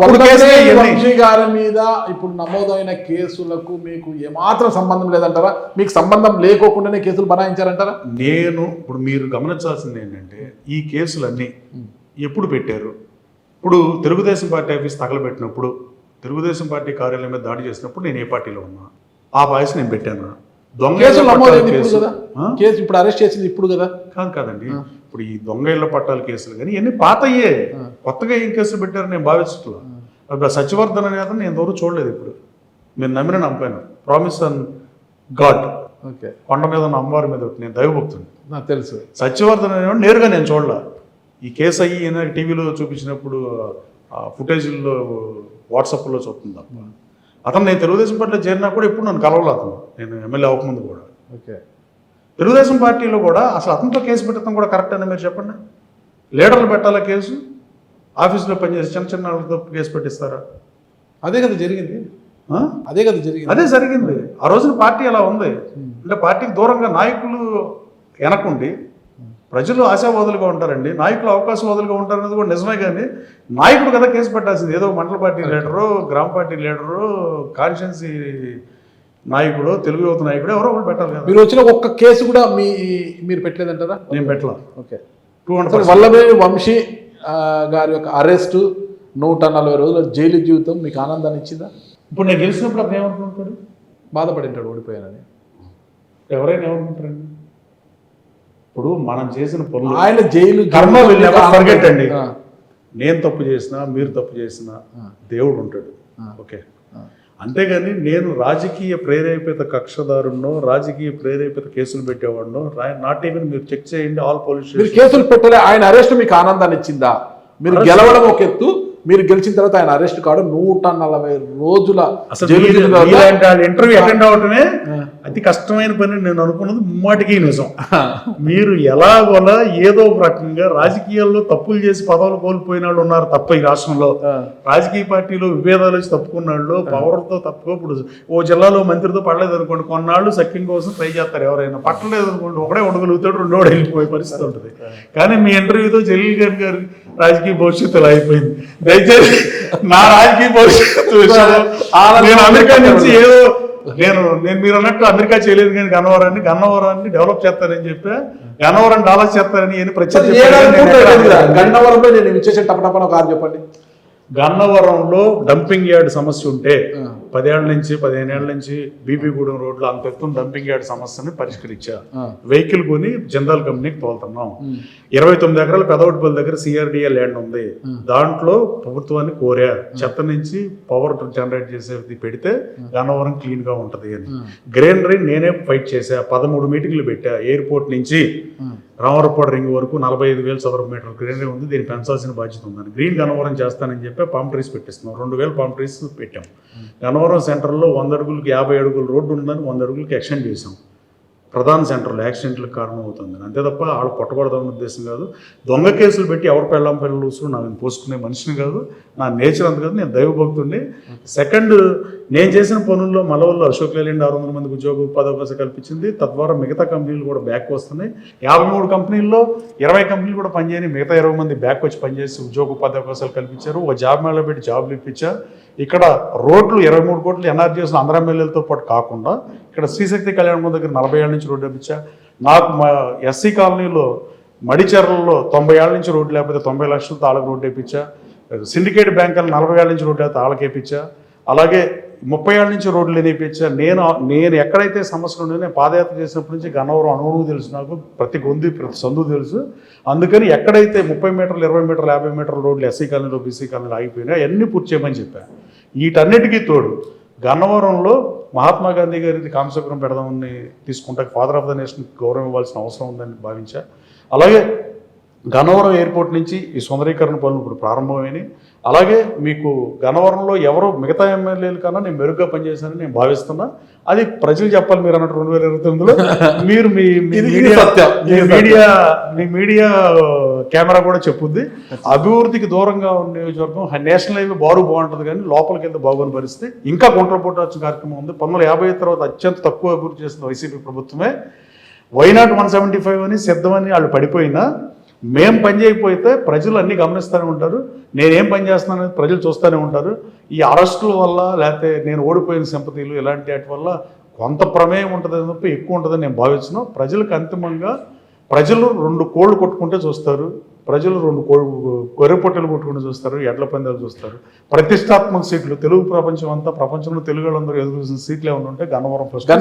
వంశీ గారి మీద ఇప్పుడు నమోదైన కేసులకు మీకు ఏమాత్రం సంబంధం లేదంటారా? మీకు సంబంధం లేకోకుండానే కేసులు బనాయించారంటారా? ఇప్పుడు మీరు గమనించాల్సింది ఏంటంటే ఈ కేసులన్నీ ఎప్పుడు పెట్టారు? ఇప్పుడు తెలుగుదేశం పార్టీ ఆఫీస్ తగలబెట్టినప్పుడు, తెలుగుదేశం పార్టీ కార్యాలయం మీద దాడి చేసినప్పుడు నేను ఏ పార్టీలో ఉన్నా? ఆ బాయ్స్ నేను పెట్టాను. కేసు ఇప్పుడు అరెస్ట్ చేసింది ఇప్పుడు కదా? కాదండి, ఇప్పుడు ఈ దొంగ ఇళ్ల పట్టాల కేసులు కానీ ఇవన్నీ పాతయ్యే, కొత్తగా ఏం కేసులు పెట్టారు నేను భావిస్తున్నా. ఇప్పుడు సత్యవర్ధన్ అనేది నేను ఇంతవరకు చూడలేదు. ఇప్పుడు మీరు నమ్మిన నమ్మాను, ప్రామిస్ ఆన్ గాడ్, కొండ మీద ఉన్న అమ్మవారి మీద నేను దైవభక్తుని, నాకు తెలుసు. సత్యవర్ధన్ అనేవాడు నేరుగా నేను చూడలే. ఈ కేసు అయ్యి టీవీలో చూపించినప్పుడు ఫుటేజీల్లో వాట్సాప్లో చూస్తుంది తప్ప అతను నేను తెలుగుదేశం పార్టీలో చేరినా కూడా ఎప్పుడు నన్ను కలవలేదు. అతను నేను ఎమ్మెల్యే అవ్వకముందు కూడా తెలుగుదేశం పార్టీలో కూడా అసలు అతనితో కేసు పెట్టడం కూడా కరెక్ట్ అని మీరు చెప్పండి. లీడర్లు పెట్టాలా కేసు? ఆఫీసులో పనిచేసి చిన్న వాళ్ళతో కేసు పెట్టిస్తారా? అదే కదా జరిగింది. అదే జరిగింది. ఆ రోజున పార్టీ అలా ఉంది. అంటే పార్టీకి దూరంగా నాయకులు వెనకుండి ప్రజలు ఆశావాదులుగా ఉంటారండి, నాయకులు అవకాశవాదులుగా ఉంటారు అనేది కూడా నిజమే. కానీ నాయకుడు కదా కేసు పెట్టాల్సింది. ఏదో మండల పార్టీ లీడరు, గ్రామ పార్టీ లీడరు, కాన్స్టిట్యున్సీ నాయకుడు, తెలుగు యువత నాయకుడు ఎవరో ఒకటి పెట్టాలి కదా. మీరు వచ్చిన ఒక్క కేసు కూడా మీరు పెట్టలేదంటారా? నేను పెట్టలా. ఓకే. వల్లభనేని వంశీ గారి యొక్క అరెస్టు, 140 రోజుల జైలు జీవితం మీకు ఆనందాన్ని ఇచ్చిందా? ఇప్పుడు నేను గెలిచినప్పుడు అతను ఏమనుకుంటాడు? బాధపడి ఉంటాడు ఓడిపోయానని. ఎవరైనా ఏమనుకుంటారండి? ఇప్పుడు మనం చేసిన పనులు ఆయన జైలు కర్మ ఫర్గెట్ అండి. నేను తప్పు చేసినా, మీరు తప్పు చేసినా దేవుడు ఉంటాడు. ఓకే, అంతేగాని నేను రాజకీయ ప్రేరేపిత కక్షదారున్నో, రాజకీయ ప్రేరేపిత కేసులు పెట్టేవాడినో నాట్ ఈవెన్. మీరు చెక్ చేయండి ఆల్ పోలీస్ స్టేషన్. కేసులు పెట్టలే, ఆయన అరెస్ట్ మీకు ఆనందాన్ని ఇచ్చిందా? మీరు గెలవడం ఒక ఎత్తు, మీరు గెలిచిన తర్వాత ఆయన అరెస్ట్ కాడు 140 రోజుల ఇంటర్వ్యూ అటెండ్ అవటమే అతి కష్టమైన పని నేను అనుకున్నది ముమ్మాటికి నిజం. మీరు ఎలాగోలా ఏదో ఒక రకంగా రాజకీయాల్లో తప్పులు చేసి పదవులు కోల్పోయిన వాళ్ళు ఉన్నారు తప్ప ఈ రాష్ట్రంలో. రాజకీయ పార్టీలో విభేదాలు వచ్చి తప్పుకున్న వాళ్ళు, పవర్తో తప్పుకో. ఇప్పుడు ఓ జిల్లాలో మంత్రితో పడలేదు అనుకోండి, కొన్నాళ్ళు సఖ్యం కోసం ట్రై చేస్తారు. ఎవరైనా పట్టలేదు అనుకోండి, ఒకడే ఉండగలుగుతాడు, రెండోడు వెళ్ళిపోయే పరిస్థితి ఉంటుంది. కానీ మీ ఇంటర్వ్యూతో జలీల్ గారి రాజకీయ భవిష్యత్తు ఇలా అయిపోయింది. దయచేసి నా రాజకీయ భవిష్యత్తు నేను అమెరికా నుంచి ఏదో నేను మీరు అన్నట్టు అమెరికా చేయలేదు, కానీ గన్నవరాన్ని డెవలప్ చేస్తారని చెప్పా, గన్నవరం డెవలప్ చేస్తారని గన్నవరంలో నేను విచ్చేసే టపటపన కాదు చెప్పండి. గన్నవరంలో డంపింగ్ యార్డ్ సమస్య ఉంటే 10 ఏళ్ల నుంచి 15 ఏళ్ల నుంచి బీపీగూడెం రోడ్లో అంత ఎత్తున డంపింగ్ యార్డ్ సమస్యని పరిష్కరించా. వెహికల్ కొని జిందాల్ కంపెనీకి తోలుతున్నాం. 29 ఎకరాల పెదవటిపల్లి దగ్గర సిఆర్డిఏ ల్యాండ్ ఉంది. దాంట్లో ప్రభుత్వాన్ని కోరా చెత్త నుంచి పవర్ జనరేట్ చేసేది పెడితే గన్నవరం క్లీన్ గా ఉంటది అని. గ్రీనరీ నేనే ఫైట్ చేశా, 13 మీటింగ్లు పెట్టా. ఎయిర్పోర్ట్ నుంచి రామవరపాడు రింగ్ వరకు 45,000 చదరపు మీటర్లు గ్రీనరీ ఉంది, దీన్ని పెంచాల్సిన బాధ్యత ఉందని గ్రీన్ గన్నవరం చేస్తానని చెప్పి పామ్ ట్రీస్ పెట్టిస్తున్నాం. 2,000 పామ్ ట్రీస్ పెట్టాం. గన్నవరం సెంటర్లో 100 అడుగులకి 50 అడుగుల రోడ్డు ఉందని 100 అడుగులకి ఎక్స్టెండ్ చేసాం. ప్రధాన సెంటర్లో యాక్సిడెంట్లకు కారణం అవుతుంది. అంతే తప్ప వాళ్ళు కొట్టకూడదన్న ఉద్దేశం కాదు. దొంగ కేసులు పెట్టి ఎవరు పెళ్ళం పిల్లలు నాకు పోసుకునే మనిషిని కాదు, నా నేచర్ అంత కాదు, నేను దైవభక్తుడిని. సెకండ్, నేను చేసిన పనుల్లో మలవల్లో అశోక్ లేలాండ్ 600 మందికి ఉద్యోగ ఉపాధి అవకాశం కల్పించింది. తద్వారా మిగతా కంపెనీలు కూడా బ్యాక్ వస్తున్నాయి. 53 కంపెనీల్లో 20 కంపెనీలు కూడా పనిచేయని, మిగతా 20 మంది బ్యాక్ వచ్చి పనిచేసి ఉద్యోగ ఉపాధి అవకాశాలు కల్పించారు. ఒక జాబ్ మేళ పెట్టి జాబ్లు ఇప్పించారు. ఇక్కడ రోడ్లు 23 కోట్లు ఎన్ఆర్జీఎస్ అందరూ ఎమ్మెల్యేలతో పాటు కాకుండా ఇక్కడ శ్రీశక్తి కళ్యాణం దగ్గర 40 ఏళ్ళ నుంచి రోడ్డు వేయించా. నాకు మా ఎస్సీ కాలనీలో మడిచెర్లలో 90 ఏళ్ళ నుంచి రోడ్డు లేకపోతే 90 లక్షలతో ఆళ్ళకి రోడ్డు వేయించా. సిండికేట్ బ్యాంకులు 40 ఏళ్ళ నుంచి రోడ్డు అయితే ఆళ్ళకి వేయించా. అలాగే 30 ఏళ్ళ నుంచి రోడ్లు వేయించా. నేను ఎక్కడైతే సమస్యలు ఉండేదో నేను పాదయాత్ర చేసినప్పటి నుంచి గన్నవరం అణువు తెలుసు, నాకు ప్రతి గొంతు ప్రతి సందు తెలుసు. అందుకని ఎక్కడైతే 30 మీటర్లు 20 మీటర్లు 50 మీటర్ల రోడ్లు ఎస్సీ కాలనీలో బీసీ కాలనీలో ఆగిపోయినా అన్నీ పూర్తి చేయమని చెప్పాను. వీటన్నిటికీ తోడు గన్నవరంలో మహాత్మా గాంధీ గారి కాంస్యపురం పెడదామని తీసుకుంటే ఫాదర్ ఆఫ్ ద నేషన్ గౌరవం ఇవ్వాల్సిన అవసరం ఉందని భావించా. అలాగే గన్నవరం ఎయిర్పోర్ట్ నుంచి ఈ సుందరీకరణ పనులు ఇప్పుడు ప్రారంభమైనాయి. అలాగే మీకు గన్నవరంలో ఎవరో మిగతా ఎమ్మెల్యేల కన్నా నేను మెరుగ్గా పనిచేశానని నేను భావిస్తున్నా. అది ప్రజలు చెప్పాలి. మీరు అన్నట్టు 2029లో మీరు మీ మీడియా కెమెరా కూడా చెప్పుద్ది. అభివృద్ధికి దూరంగా ఉన్న నియోజకవర్గం నేషనల్ హైవే బాగుంటుంది, కానీ లోపలికి వెళ్తే బాగోని పరిస్థితి. ఇంకా గుంటలపోటు వచ్చిన కార్యక్రమం ఉంది. 1950 తర్వాత అత్యంత తక్కువ అభివృద్ధి చేసిన వైసీపీ ప్రభుత్వమే. వైనాట్ 175 అని సిద్ధమని వాళ్ళు పడిపోయినా మేము పని చేయకపోతే ప్రజలు అన్నీ గమనిస్తూనే ఉంటారు, నేనేం పని చేస్తున్నానని ప్రజలు చూస్తూనే ఉంటారు. ఈ అరెస్టుల వల్ల లేకపోతే నేను ఓడిపోయిన సింపతీలు ఇలాంటి వాటి వల్ల కొంత ప్రమేయం ఉంటుందని తప్ప ఎక్కువ ఉంటుందని నేను భావిస్తున్నాను. ప్రజలకు అంతిమంగా ప్రజలు 2 కోళ్ళు కొట్టుకుంటే చూస్తారు, ప్రజలు 2 గొర్రె పొట్టెలు కొట్టుకుంటూ చూస్తారు, ఎడ్ల పందాలు చూస్తారు. ప్రతిష్టాత్మక సీట్లు తెలుగు ప్రపంచం అంతా, ప్రపంచంలో తెలుగు వాళ్ళందరూ ఎదురు చూసిన సీట్లు ఏమైనా ఉంటే గన్నవరం ఫస్ట్.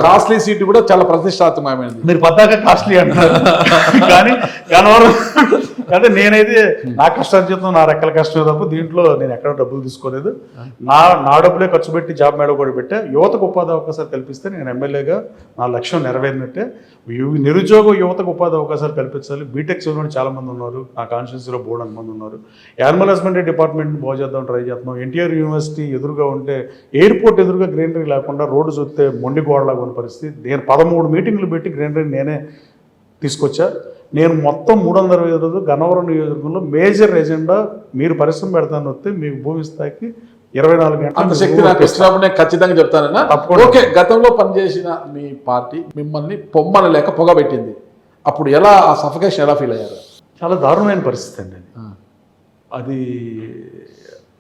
కాస్ట్లీ సీట్ కూడా చాలా ప్రతిష్టాత్మకమైనది. మీరు పద్దాక కాస్ట్లీ అంటారు కానీ గన్నవరం అదే నేనైతే నా కష్టార్జితం, నా రెక్కల కష్టమే తప్ప దీంట్లో నేను ఎక్కడ డబ్బులు తీసుకోలేదు. నా డబ్బులే ఖర్చు పెట్టి జాబ్ మేడ కూడా పెట్టా. యువతకు ఉపాధి అవకాశాలు కల్పిస్తే నేను ఎమ్మెల్యేగా నా లక్ష్యం నెరవేరినట్టే. నిరుద్యోగ యువతకు ఉపాధి అవకాశాలు కల్పించాలి. బీటెక్ చదివిన చాలా మంది ఉన్నారు, నా కాన్స్టిట్యూన్సీలో బోర్డు మంది ఉన్నారు. యానిమల్ హస్బెండరీ డిపార్ట్మెంట్ బాగు చేద్దాం ట్రై చేస్తున్నాం. ఎన్టీఆర్ యూనివర్సిటీ ఎదురుగా ఉంటే ఎయిర్పోర్ట్ ఎదురుగా గ్రీనరీ లేకుండా రోడ్డు చూస్తే మొండి గోడలాగా ఉన్న పరిస్థితి. నేను 13 మీటింగ్లు పెట్టి గ్రీనరీ నేనే తీసుకొచ్చా. నేను మొత్తం 320 రోజులు గన్నవరం నియోజకవర్గంలో మేజర్ ఎజెండా మీరు పరిశ్రమ పెడతాను వస్తే మీకు భూమి స్థాయికి 24 గంటల శక్తి నాకు ఇచ్చినప్పుడు నేను ఖచ్చితంగా చెప్తానన్నా. ఓకే, గతంలో పనిచేసిన మీ పార్టీ మిమ్మల్ని పొమ్మన లేక పొగబెట్టింది, అప్పుడు ఎలా ఆ సఫకేషన్ ఎలా ఫీల్ అయ్యారు? చాలా దారుణమైన పరిస్థితి అండి అది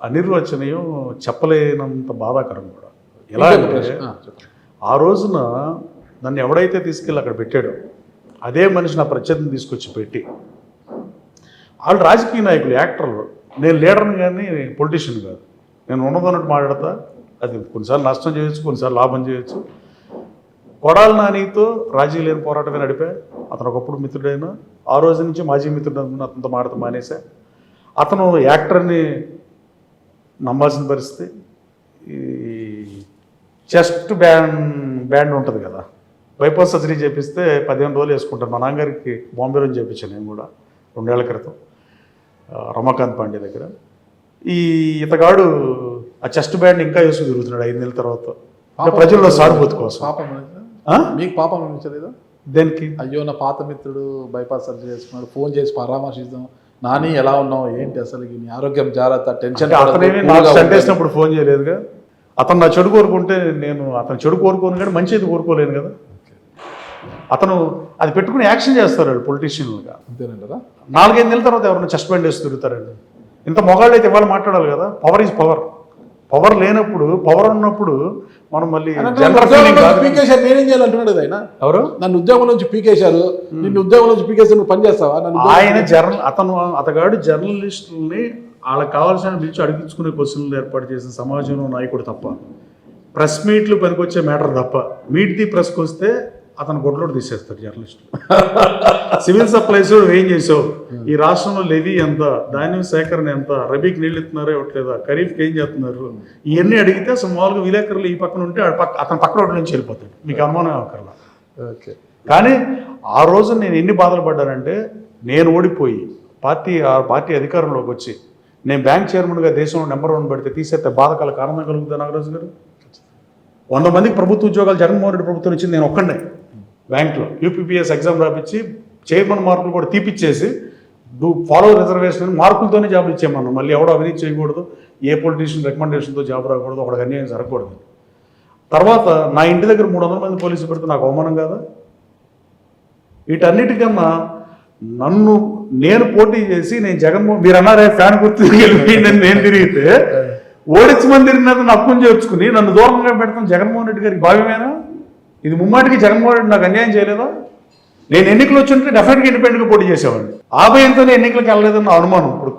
అనిర్వచనీయం, చెప్పలేనంత బాధాకరం కూడా. ఎలా అంటే ఆ రోజున నన్ను ఎవడైతే తీసుకెళ్ళి అక్కడ పెట్టాడో అదే మనిషి నా ప్రత్యర్థిని తీసుకొచ్చి పెట్టి, వాళ్ళు రాజకీయ నాయకులు, యాక్టర్లు, నేను లీడర్ని కానీ పొలిటీషియన్ కాదు. నేను ఉన్నదన్నట్టు మాట్లాడతా. అది కొన్నిసార్లు నష్టం చేయొచ్చు, కొన్నిసార్లు లాభం చేయొచ్చు. కొడాలి నానితో రాజీ లేని పోరాటమే నడిపా. అతను ఒకప్పుడు మిత్రుడైన, ఆ రోజు నుంచి మాజీ మిత్రుడు అనుకుని అతనితో మాడతా మానేసా. అతను యాక్టర్ని నమ్మాల్సిన పరిస్థితి. ఈ చెస్ట్ బ్యాండ్ ఉంటుంది కదా, బైపాస్ సర్జరీ చేపిస్తే 15 రోజులు వేసుకుంటాను. మా నాన్నగారికి బాంబేలో చేయించాను నేను కూడా 2 ఏళ్ల క్రితం రమాకాంత్ పాండే దగ్గర. ఇతగాడు ఆ చెస్ట్ బ్యాండ్ ఇంకా వేసుకు తిరుగుతున్నాడు 5 నెలల తర్వాత, ప్రజల్లో సానుభూతి కోసం. మీకు పాపం అనిపించలేదా? దేనికి? అయ్యో నా పాత మిత్రుడు బైపాస్ సర్జరీ చేసుకున్నాడు, ఫోన్ చేసి పరామర్శిద్దాం, నాని ఎలా ఉన్నావు, ఏంటి అసలు నీ ఆరోగ్యం జాగ్రత్త, టెన్షన్. అతనేమి నాకు సంటేసినప్పుడు ఫోన్ చేయలేదుగా. అతను నా చెడు కోరుకుంటే నేను అతను చెడు కోరుకోను కానీ మంచిది కోరుకోలేను కదా. అతను అది పెట్టుకుని యాక్షన్ చేస్తారు పొలిటీషియన్లుగా. అంతేనంటారా? 4-5 నెలల తర్వాత ఎవరైనా చెస్ట్ బ్యాండ్ వేసి తిరుగుతారండి. ఇంత మొగాళ్ళు అయితే ఇవాళ మాట్లాడాలి కదా. Power is power. పవర్ లేనప్పుడు, పవర్ ఉన్నప్పుడు మనం మళ్ళీ పీకేశారు, నేనేం చేయాలంటున్నాడు ఆయన. ఎవరు నన్ను ఉద్యోగం నుంచి పీకేశారు, నిన్ను ఉద్యోగం నుంచి పీకేసి నువ్వు పని చేస్తావా? ఆయన అతగాడు జర్నలిస్టుల్ని వాళ్ళకి కావాల్సిన పిలిచి అడిగించుకునే క్వశ్చన్లు ఏర్పాటు చేసిన సమాజంలో నాయకుడు తప్ప, ప్రెస్ మీట్లు పనికొచ్చే మ్యాటర్ తప్ప, మీట్ ది ప్రెస్కి వస్తే అతను గొడ్లోడు తీసేస్తాడు జర్నలిస్టులు. సివిల్ సప్లైస్ ఏం చేసావు, ఈ రాష్ట్రంలో లెవీ ఎంత, ధాన్యం సేకరణ ఎంత, రబీకి నీళ్ళు ఇస్తున్నారో ఇవ్వట్లేదా, ఖరీఫ్కి ఏం చేస్తున్నారు, ఇవన్నీ అడిగితే అసలు మామూలుగా విలేకరులు ఈ పక్కన ఉంటే అతను పక్కన ఒకటి నుంచి వెళ్ళిపోతాడు. మీకు అనుమానం అక్కర్లా. ఓకే. కానీ ఆ రోజు నేను ఎన్ని బాధలు పడ్డానంటే, నేను ఓడిపోయి ఆ పార్టీ అధికారంలోకి వచ్చి నేను బ్యాంక్ చైర్మన్గా దేశంలో నెంబర్ 1 పెడితే తీసేస్తే బాధకాల కారణం కలుగుతుంది నాగరాజు గారు. 100 మందికి ప్రభుత్వ ఉద్యోగాలు జగన్మోహన్ రెడ్డి ప్రభుత్వం ఇచ్చింది నేను ఒక్కడే. బ్యాంక్లో యూపీపీఎస్ ఎగ్జామ్ రాపించి చైర్మన్ మార్కులు కూడా తీపిచ్చేసి ఫాలో రిజర్వేషన్ మార్కులతోనే జాబులు ఇచ్చేయమన్నాం. మళ్ళీ ఎవడో అవినీతి చేయకూడదు, ఏ పొలిటీషియన్ రికమెండేషన్తో జాబ్ రాకూడదు, ఒకడికి అన్యాయం జరగకూడదు. తర్వాత నా ఇంటి దగ్గర 300 మంది పోలీసులు పెడితే నాకు అవమానం కాదా? వీటన్నిటికన్నా నేను పోటీ చేసి నేను జగన్మోహన్, మీరు అన్నారే ఫ్యాన్ గుర్తు నేను తిరిగితే ఓడించి మంది తిరిగినట్టు నక్కుని చేర్చుకుని నన్ను దూరంగా పెడతాం జగన్మోహన్ రెడ్డి గారికి భావ్యమేనా? ఇది ముమ్మాటికి జగన్మోహన్ రెడ్డి నాకు అన్యాయం చేయలేదా? నేను ఎన్నికలు వచ్చి ఉంటే డెఫినెట్గా ఇండిపెండెంట్గా పోటీ చేసేవాడిని. ఆ భయంతోనే ఎన్నికలకు వెళ్ళలేదన్న అనుమానం ఇప్పుడు.